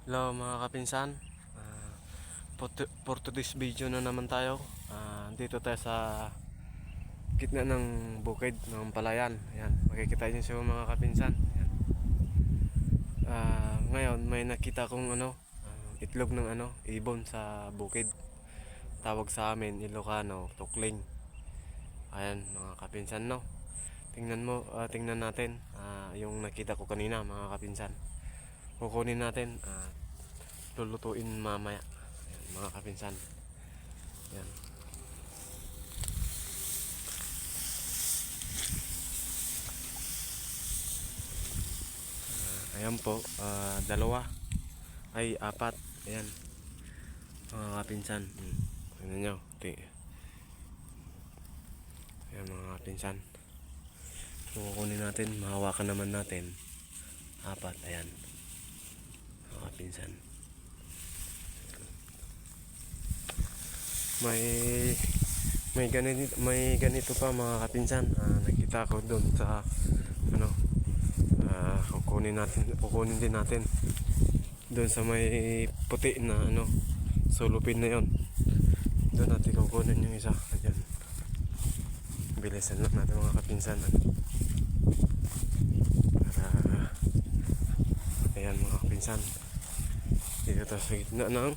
Hello mga kapinsan. For today's video na naman tayo. Dito tayo sa gitna ng bukid ng palayan. Ayan, makikita niyo siya mga kapinsan. Ayan. Ngayon may nakita kong itlog ng ibon sa bukid. Tawag sa amin Ilocano, tukling. Ayan mga kapinsan, no. Tingnan natin yung nakita ko kanina mga kapinsan. Kukunin natin, lulutuin mamaya. Ayan, mga kapinsan. Ayan. Ayan po, dalawa ay apat. Ayan mga kapinsan. Tingnan nyo. Ayan mga kapinsan. Kukunin natin, mahawakan naman natin. Apat, ayan mga kapinsan. May ganito pa mga kapinsan. Nakita ko doon sa kukunin din natin doon sa may puti na sulupin na yon. Doon natin kukunin yung isa. Ayan, bilisan lang natin mga kapinsan para ayan mga kapinsan, dito tayo sa gitna ng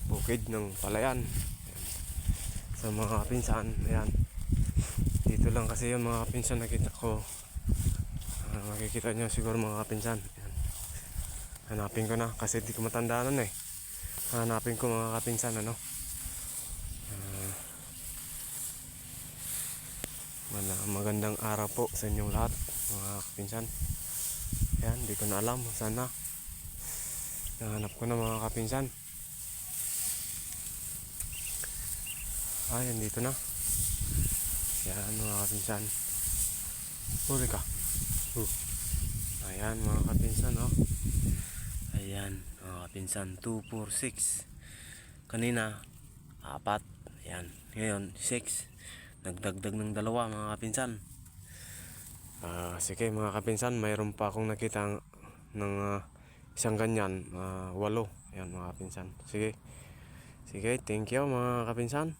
bukid ng palayan. Ayan. Sa mga kapinsan, ayan, dito lang kasi yung mga kapinsan nakita ko. Makikita nyo siguro mga kapinsan. Ayan. Hanapin ko na kasi di ko matandaan hanapin ko mga kapinsan magandang araw po sa inyong lahat mga kapinsan. Ayan, di ko na alam sana. Nahanap ko na mga kapinsan. Ayan, dito na. Ayan mga kapinsan. Huli ka. Ayan mga kapinsan, ayan mga kapinsan, 2, 4, 6. Kanina 4. Ayan, ngayon 6. Nagdagdag ng 2 mga kapinsan. Sige mga kapinsan, mayroon pa akong nakita ng isang ganyan, 8. Ayan mga kapinsan. Sige, thank you mga kapinsan.